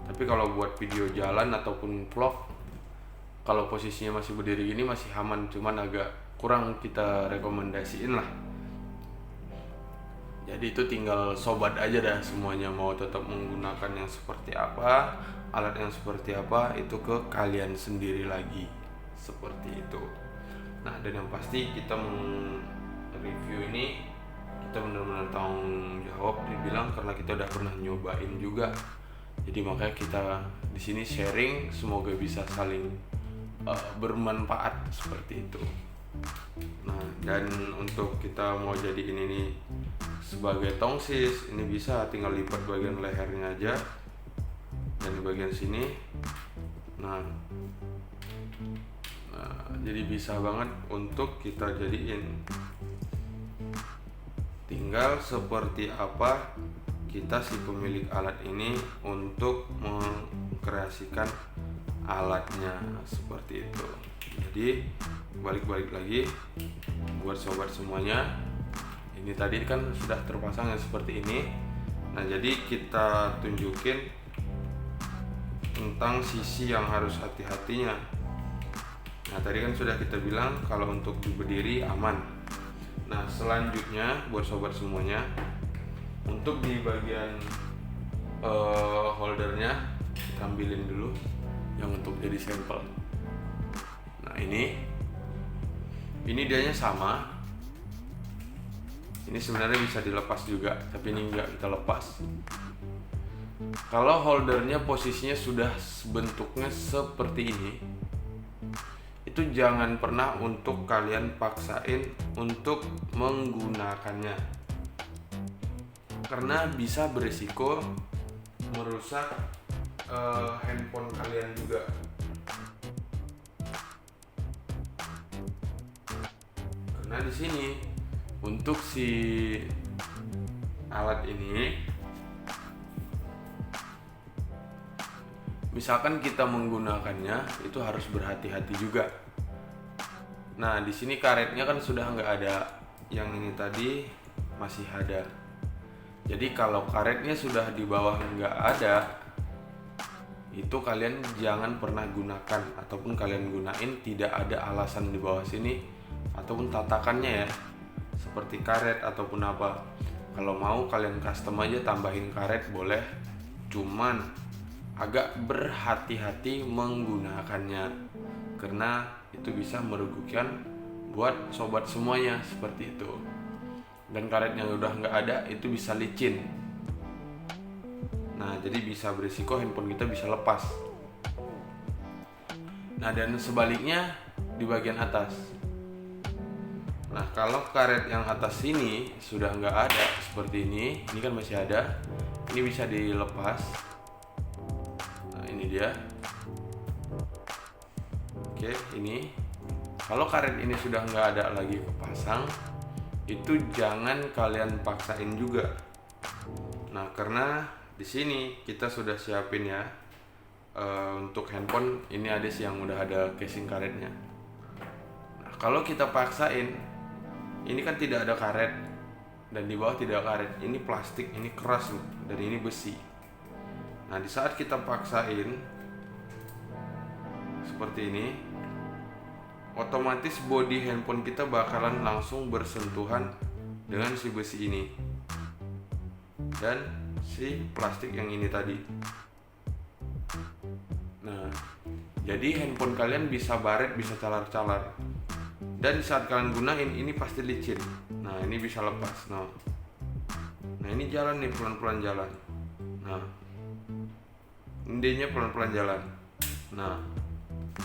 tapi kalau buat video jalan ataupun vlog, kalau posisinya masih berdiri gini masih aman, cuman agak kurang kita rekomendasiin lah. Jadi itu tinggal sobat aja dah semuanya, mau tetap menggunakan yang seperti apa, alat yang seperti apa, itu ke kalian sendiri lagi, seperti itu. Nah, dan yang pasti kita review ini kita benar-benar tanggung jawab dibilang, karena kita udah pernah nyobain juga. Jadi makanya kita di sini sharing, semoga bisa saling bermanfaat seperti itu. Nah, dan untuk kita mau jadiin ini sebagai tongsis, ini bisa tinggal lipat bagian lehernya aja dan di bagian sini. Nah, jadi bisa banget untuk kita jadiin. Tinggal seperti apa kita si pemilik alat ini untuk mengkreasikan alatnya, seperti itu. Jadi balik lagi buat sobat semuanya, ini tadi kan sudah terpasang yang seperti ini. Nah, jadi kita tunjukin tentang sisi yang harus hati-hatinya. Nah, tadi kan sudah kita bilang kalau untuk berdiri aman. Nah, selanjutnya buat sobat semuanya, untuk di bagian holdernya kita ambilin dulu yang untuk jadi sampel. Nah, ini dianya sama. Ini sebenarnya bisa dilepas juga, tapi ini enggak kita lepas. Kalau holdernya posisinya sudah bentuknya seperti ini, itu jangan pernah untuk kalian paksain untuk menggunakannya, karena bisa berisiko merusak handphone kalian juga. Karena di sini untuk si alat ini, misalkan kita menggunakannya itu harus berhati-hati juga. Nah, di sini karetnya kan sudah nggak ada, yang ini tadi masih ada. Jadi kalau karetnya sudah di bawah nggak ada, itu kalian jangan pernah gunakan, ataupun kalian gunain tidak ada alasan di bawah sini ataupun tatakannya ya, seperti karet ataupun apa. Kalau mau kalian custom aja, tambahin karet boleh, cuman agak berhati-hati menggunakannya karena itu bisa merugikan buat sobat semuanya, seperti itu. Dan karet yang udah nggak ada itu bisa licin. Nah, jadi bisa berisiko handphone kita bisa lepas. Nah, dan sebaliknya di bagian atas. Nah, kalau karet yang atas sini sudah nggak ada seperti ini kan masih ada, ini bisa dilepas. Nah, ini dia. Oke, ini. Kalau karet ini sudah nggak ada lagi kepasang, itu jangan kalian paksain juga. Nah, karena di sini kita sudah siapin ya, untuk handphone ini ada sih yang udah ada casing karetnya. Nah, kalau kita paksain, ini kan tidak ada karet dan di bawah tidak ada karet. Ini plastik, ini keras loh, dan ini besi. Nah, di saat kita paksain seperti ini, otomatis bodi handphone kita bakalan langsung bersentuhan dengan si besi ini dan si plastik yang ini tadi. Nah, jadi handphone kalian bisa baret, bisa calar-calar. Dan saat kalian gunain ini pasti licin. Nah, ini bisa lepas. Nah, ini jalan nih, pelan-pelan jalan. Nah, indenya pelan-pelan jalan. Nah,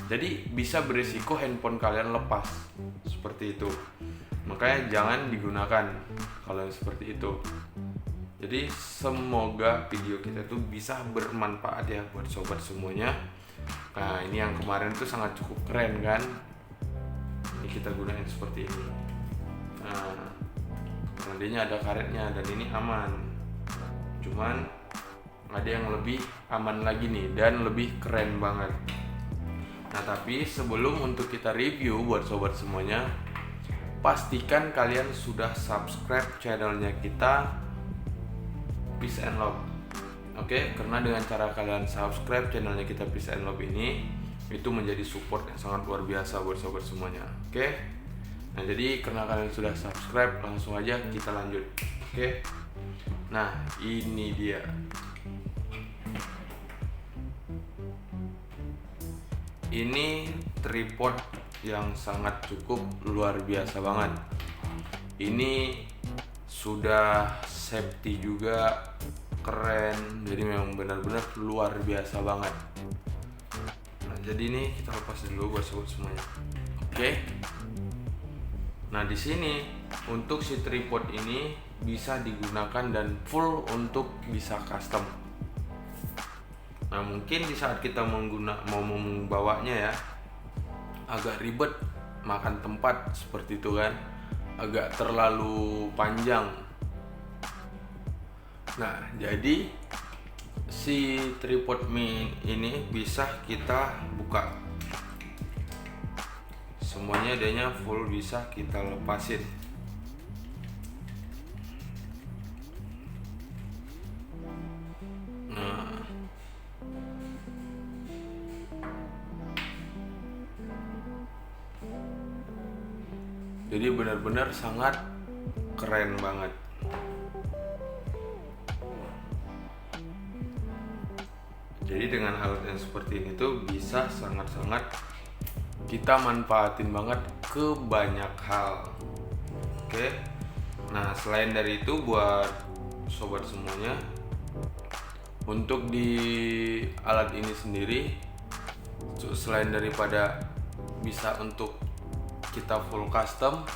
jadi bisa berisiko handphone kalian lepas seperti itu. Makanya jangan digunakan kalau yang seperti itu. Jadi semoga video kita tuh bisa bermanfaat ya buat sobat semuanya. Nah, ini yang kemarin tuh sangat cukup keren kan. Ini kita gunain seperti ini. Nah, nantinya ada karetnya dan ini aman. Cuman ada yang lebih aman lagi nih dan lebih keren banget. Nah, tapi sebelum untuk kita review buat sobat semuanya, pastikan kalian sudah subscribe channelnya kita Peace and Love. Oke, karena dengan cara kalian subscribe channelnya kita Peace and Love ini, itu menjadi support yang sangat luar biasa buat sobat semuanya. Oke. Nah, jadi karena kalian sudah subscribe, langsung aja kita lanjut. Oke. Nah, ini dia. Ini tripod yang sangat cukup luar biasa banget. Ini sudah safety juga, keren. Jadi memang benar-benar luar biasa banget. Nah, jadi ini kita lepas dulu buat sobat semuanya. Oke. Nah, di sini untuk si tripod ini bisa digunakan dan full untuk bisa custom. Nah, mungkin di saat kita mau membawanya ya, agak ribet, makan tempat seperti itu kan, agak terlalu panjang. Nah, jadi si tripod mini ini bisa kita buka. Semuanya adanya full, bisa kita lepasin. Nah, jadi benar-benar sangat keren banget. Jadi dengan alat yang seperti ini tuh bisa sangat-sangat kita manfaatin banget ke banyak hal. Oke. Nah, selain dari itu buat sobat semuanya, untuk di alat ini sendiri, selain daripada bisa untuk kita full custom,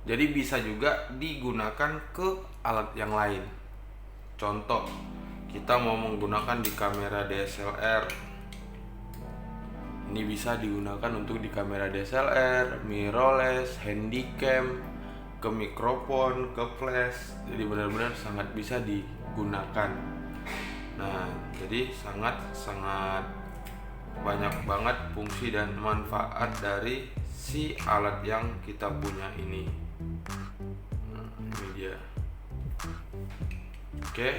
jadi bisa juga digunakan ke alat yang lain. Contoh, kita mau menggunakan di kamera DSLR, ini bisa digunakan untuk di kamera DSLR, mirrorless, handycam, ke mikrofon, ke flash. Jadi benar-benar sangat bisa digunakan. Nah, jadi sangat banyak banget fungsi dan manfaat dari si alat yang kita punya ini. Nah, ini dia. Oke.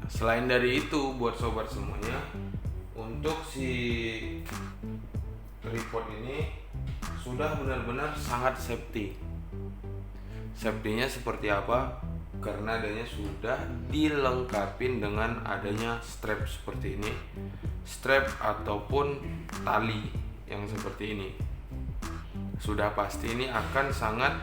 Selain dari itu, buat sobat semuanya, untuk si tripod ini sudah benar-benar sangat safety. Safety-nya seperti apa? Karena adanya sudah dilengkapi dengan adanya strap seperti ini, strap ataupun tali yang seperti ini. Sudah pasti ini akan sangat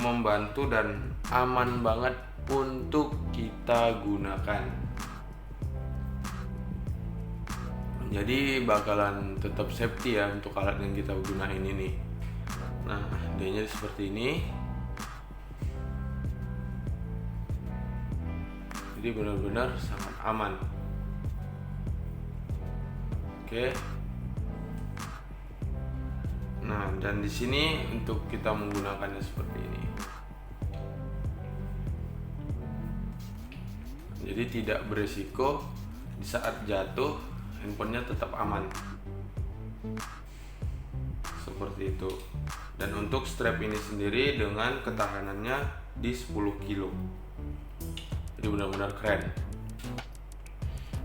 membantu dan aman banget untuk kita gunakan. Jadi bakalan tetap safety ya untuk alat yang kita gunain ini. Nah, adanya seperti ini. Jadi benar-benar sangat aman. Oke. Nah, dan di sini untuk kita menggunakannya seperti ini. Jadi tidak beresiko di saat jatuh, handphonenya tetap aman. Seperti itu. Dan untuk strap ini sendiri dengan ketahanannya di 10 kilo. Jadi benar-benar keren.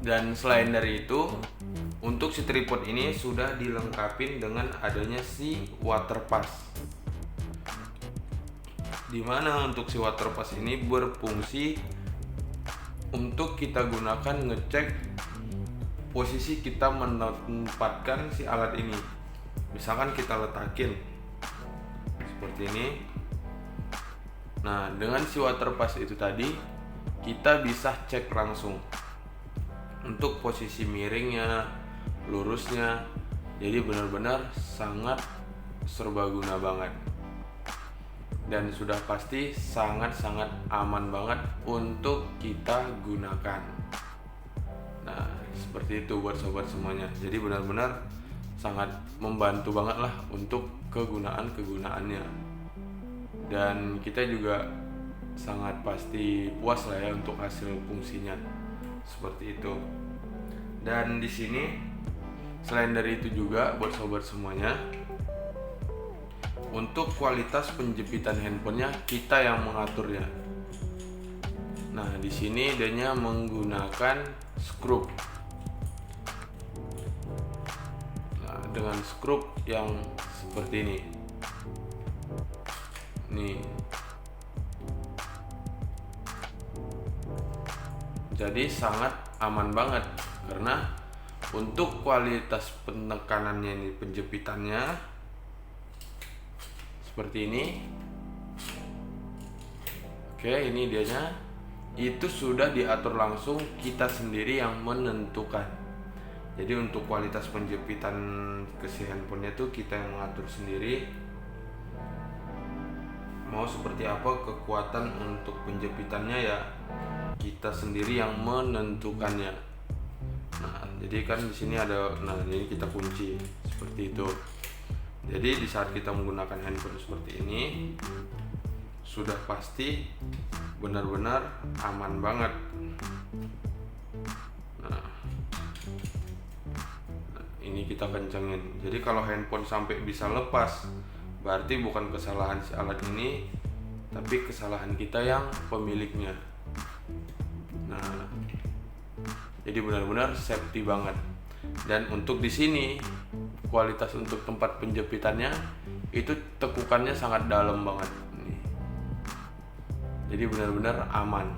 Dan selain dari itu, untuk si tripod ini sudah dilengkapi dengan adanya si water pass. Dimana untuk si water pass ini berfungsi untuk kita gunakan ngecek posisi kita menempatkan si alat ini. Misalkan kita letakin seperti ini. Nah, dengan si water pass itu tadi kita bisa cek langsung untuk posisi miringnya, lurusnya. Jadi benar-benar sangat serbaguna banget. Dan sudah pasti sangat-sangat aman banget untuk kita gunakan. Nah, seperti itu buat sobat semuanya. Jadi benar-benar sangat membantu banget lah untuk kegunaannya. Dan kita juga sangat pasti puas lah ya untuk hasil fungsinya. Seperti itu. Dan di sini selain dari itu juga buat sobat semuanya, untuk kualitas penjepitan handphonenya kita yang mengaturnya. Nah, di sini adanya menggunakan skrup. Nah, dengan skrup yang seperti ini. Nih. Jadi sangat aman banget karena untuk kualitas penekanannya ini, penjepitannya seperti ini. Oke, ini dianya. Itu sudah diatur langsung, kita sendiri yang menentukan. Jadi untuk kualitas penjepitan ke si handphonenya tuh kita yang mengatur sendiri. Mau seperti apa kekuatan untuk penjepitannya ya kita sendiri yang menentukannya. Nah, jadi kan di sini ada, nah ini kita kunci seperti itu. Jadi di saat kita menggunakan handphone seperti ini sudah pasti benar-benar aman banget. Nah, ini kita kencengin. Jadi kalau handphone sampai bisa lepas, berarti bukan kesalahan si alat ini, tapi kesalahan kita yang pemiliknya. Nah, jadi benar-benar safety banget. Dan untuk di sini kualitas untuk tempat penjepitannya itu tekukannya sangat dalam banget. Nih. Jadi benar-benar aman.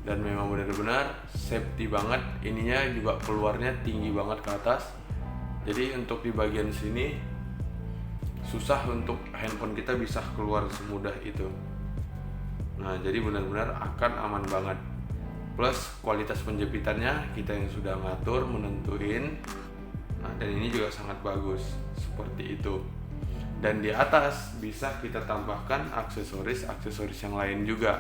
Dan memang benar-benar safety banget. Ininya juga keluarnya tinggi banget ke atas. Jadi untuk di bagian sini susah untuk handphone kita bisa keluar semudah itu. Nah, jadi benar-benar akan aman banget. Plus kualitas penjepitannya kita yang sudah ngatur, menentuin. Nah, dan ini juga sangat bagus seperti itu. Dan di atas bisa kita tambahkan aksesoris yang lain juga.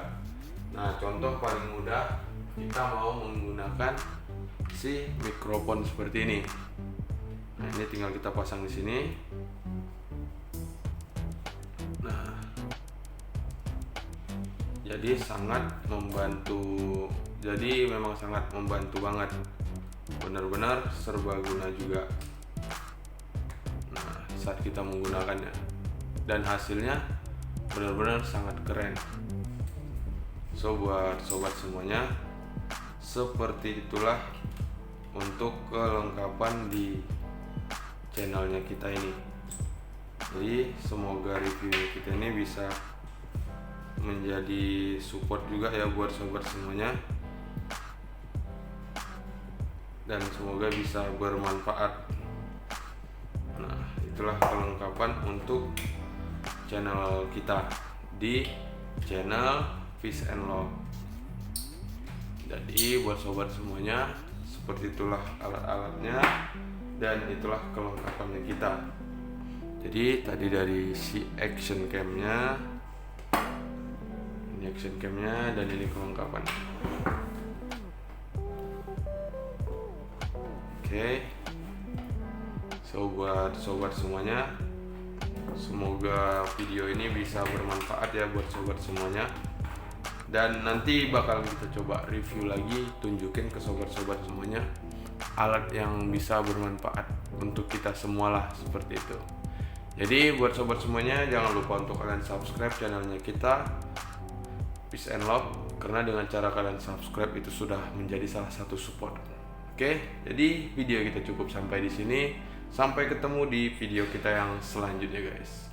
Nah, contoh paling mudah, kita mau menggunakan si mikrofon seperti ini. Nah, ini tinggal kita pasang di sini. Nah, jadi sangat membantu, jadi memang sangat membantu banget, benar-benar serbaguna juga nah saat kita menggunakannya, dan hasilnya benar-benar sangat keren. So buat sobat semuanya, seperti itulah untuk kelengkapan di channelnya kita ini. Jadi semoga review kita ini bisa menjadi support juga ya buat sobat semuanya, dan semoga bisa bermanfaat. Nah, itulah kelengkapan untuk channel kita di channel Peace and Love. Jadi buat sobat semuanya, seperti itulah alat-alatnya dan itulah kelengkapannya kita. Jadi tadi dari si action camnya, ini action camnya, dan ini kelengkapan. Oke, so buat sobat semuanya, semoga video ini bisa bermanfaat ya buat sobat semuanya. Dan nanti bakal kita coba review lagi, tunjukin ke sobat-sobat semuanya alat yang bisa bermanfaat untuk kita semualah, seperti itu. Jadi buat sobat semuanya, jangan lupa untuk kalian subscribe channelnya kita Peace and Love, karena dengan cara kalian subscribe itu sudah menjadi salah satu support. Oke, jadi video kita cukup sampai di sini. Sampai ketemu di video kita yang selanjutnya, guys.